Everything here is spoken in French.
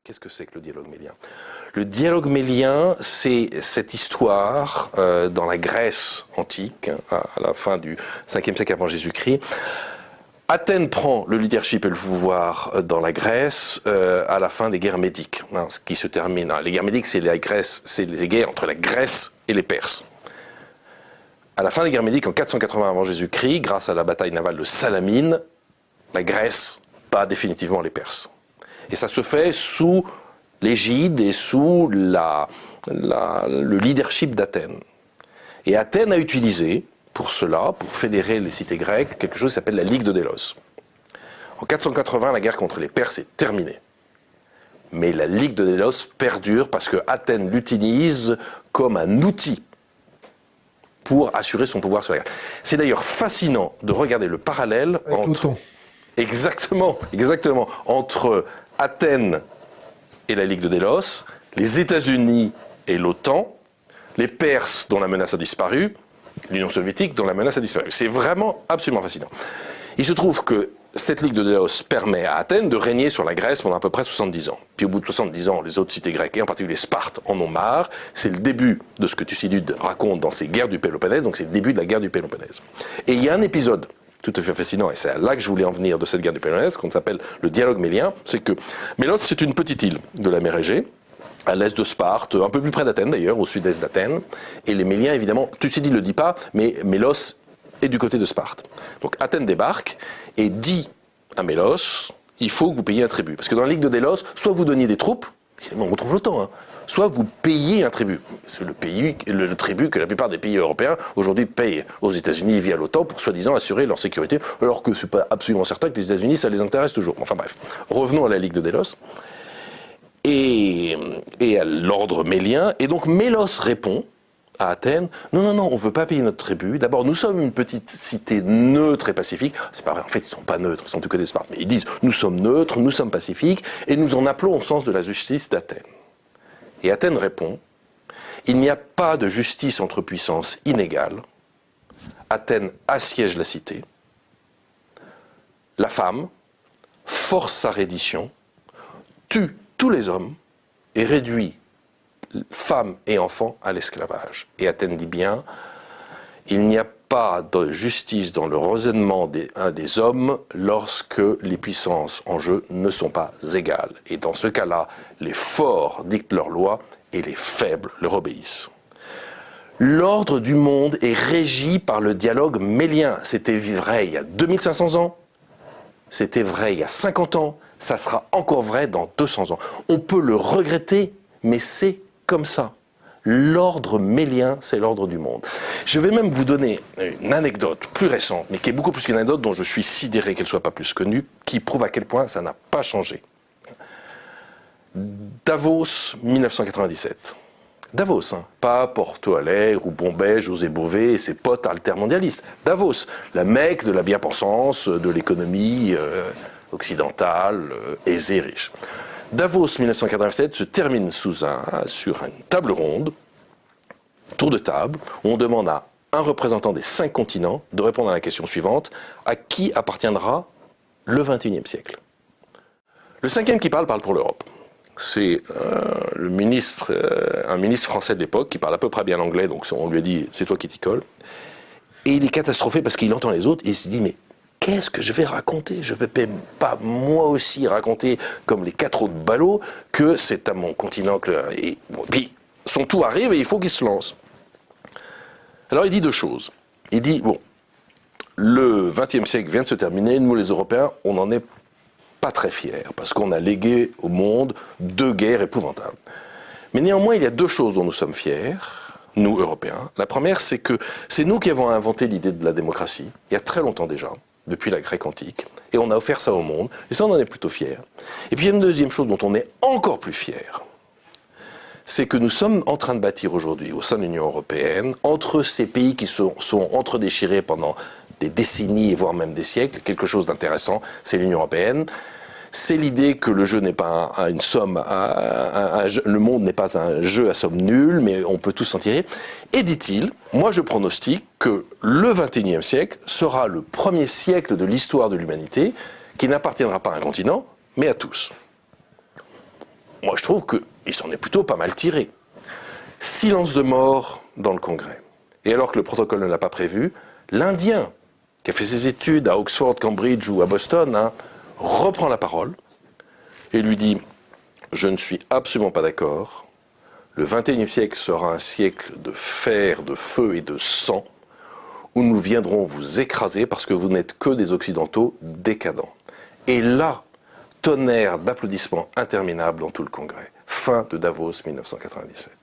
Qu'est-ce que c'est que le dialogue mélien? Le dialogue mélien, c'est cette histoire dans la Grèce antique, à la fin du 5e siècle avant Jésus-Christ. Athènes prend le leadership et le pouvoir dans la Grèce à la fin des guerres médiques, ce qui se termine. Les guerres médiques, c'est les guerres entre la Grèce et les Perses. À la fin des guerres médiques, en 480 avant Jésus-Christ, grâce à la bataille navale de Salamine, la Grèce bat définitivement les Perses. Et ça se fait sous l'égide et sous le leadership d'Athènes. Et Athènes a utilisé, pour cela, pour fédérer les cités grecques, quelque chose qui s'appelle la Ligue de Délos. En 480, la guerre contre les Perses est terminée. Mais la Ligue de Délos perdure parce que Athènes l'utilise comme un outil pour assurer son pouvoir sur la guerre. C'est d'ailleurs fascinant de regarder le parallèle entre... Exactement, entre Athènes et la Ligue de Délos, les États-Unis et l'OTAN, les Perses dont la menace a disparu, l'Union soviétique dont la menace a disparu. C'est vraiment absolument fascinant. Il se trouve que cette Ligue de Délos permet à Athènes de régner sur la Grèce pendant à peu près 70 ans. Puis au bout de 70 ans, les autres cités grecques, et en particulier Sparte, en ont marre. C'est le début de ce que Thucydide raconte dans ses guerres du Péloponnèse, donc c'est le début de la guerre du Péloponnèse. Et il y a un épisode tout à fait fascinant, et c'est là que je voulais en venir de cette guerre du Péloponnèse, qu'on s'appelle le dialogue mélien, c'est que Mélos, c'est une petite île de la mer Égée, à l'est de Sparte, un peu plus près d'Athènes d'ailleurs, au sud-est d'Athènes, et les Méliens, évidemment, Thucydide ne le dit pas, mais Mélos est du côté de Sparte. Donc Athènes débarque et dit à Mélos, il faut que vous payiez un tribut. Parce que dans la Ligue de Délos, soit vous donniez des troupes, on retrouve l'OTAN, soit vous payez un tribut. C'est le tribut que la plupart des pays européens aujourd'hui payent aux États-Unis via l'OTAN pour soi-disant assurer leur sécurité, alors que c'est pas absolument certain que les États-Unis ça les intéresse toujours. Enfin bref, revenons à la Ligue de Délos et à l'ordre mélien. Et donc Mélos répond à Athènes, non, on ne veut pas payer notre tribut. D'abord, nous sommes une petite cité neutre et pacifique. C'est pas vrai, en fait, ils ne sont pas neutres, ils sont du côté de Sparte. Mais ils disent, nous sommes neutres, nous sommes pacifiques, et nous en appelons au sens de la justice d'Athènes. Et Athènes répond, il n'y a pas de justice entre puissances inégales. Athènes assiège la cité. La femme force sa reddition, tue tous les hommes et réduit femmes et enfants à l'esclavage. Et Athènes dit bien, il n'y a pas de justice dans le raisonnement des hommes lorsque les puissances en jeu ne sont pas égales. Et dans ce cas-là, les forts dictent leurs lois et les faibles leur obéissent. L'ordre du monde est régi par le dialogue mélien. C'était vrai il y a 2500 ans, c'était vrai il y a 50 ans, ça sera encore vrai dans 200 ans. On peut le regretter, mais c'est comme ça. L'ordre mélien, c'est l'ordre du monde. Je vais même vous donner une anecdote plus récente, mais qui est beaucoup plus qu'une anecdote dont je suis sidéré qu'elle ne soit pas plus connue, qui prouve à quel point ça n'a pas changé. Davos, 1997. Davos, pas Porto Alegre ou Bombay, José Bové et ses potes altermondialistes. Davos, la Mecque de la bien-pensance, de l'économie occidentale, aisée, riche. Davos 1987 se termine sur une table ronde, tour de table, où on demande à un représentant des 5 continents de répondre à la question suivante, à qui appartiendra le XXIe siècle? Le 5e qui parle pour l'Europe. C'est un ministre français de l'époque qui parle à peu près bien l'anglais, donc on lui a dit c'est toi qui t'y colle. Et il est catastrophé parce qu'il entend les autres et il se dit mais qu'est-ce que je vais raconter? Je ne vais pas moi aussi raconter comme les 4 autres ballots que c'est à mon continent que... Et, bon, puis son tour arrive et il faut qu'il se lance. Alors il dit 2 choses. Il dit, bon, le XXe siècle vient de se terminer, nous les Européens, on n'en est pas très fiers, parce qu'on a légué au monde 2 guerres épouvantables. Mais néanmoins, il y a 2 choses dont nous sommes fiers, nous Européens. La première, c'est que c'est nous qui avons inventé l'idée de la démocratie, il y a très longtemps déjà, depuis la Grèce antique, et on a offert ça au monde, et ça on en est plutôt fiers. Et puis il y a une deuxième chose dont on est encore plus fiers, c'est que nous sommes en train de bâtir aujourd'hui, au sein de l'Union européenne, entre ces pays qui sont entre-déchirés pendant des décennies, voire même des siècles, quelque chose d'intéressant, c'est l'Union européenne. C'est l'idée que le jeu n'est pas une somme, le monde n'est pas un jeu à somme nulle, mais on peut tous s'en tirer. Et dit-il, moi je pronostique que le XXIe siècle sera le premier siècle de l'histoire de l'humanité qui n'appartiendra pas à un continent, mais à tous. moi je trouve qu'il s'en est plutôt pas mal tiré. Silence de mort dans le Congrès. Et alors que le protocole ne l'a pas prévu, l'Indien, qui a fait ses études à Oxford, Cambridge ou à Boston, hein, reprend la parole et lui dit « Je ne suis absolument pas d'accord. Le XXIe siècle sera un siècle de fer, de feu et de sang, où nous viendrons vous écraser parce que vous n'êtes que des Occidentaux décadents. » Et là, tonnerre d'applaudissements interminables dans tout le Congrès. Fin de Davos 1997.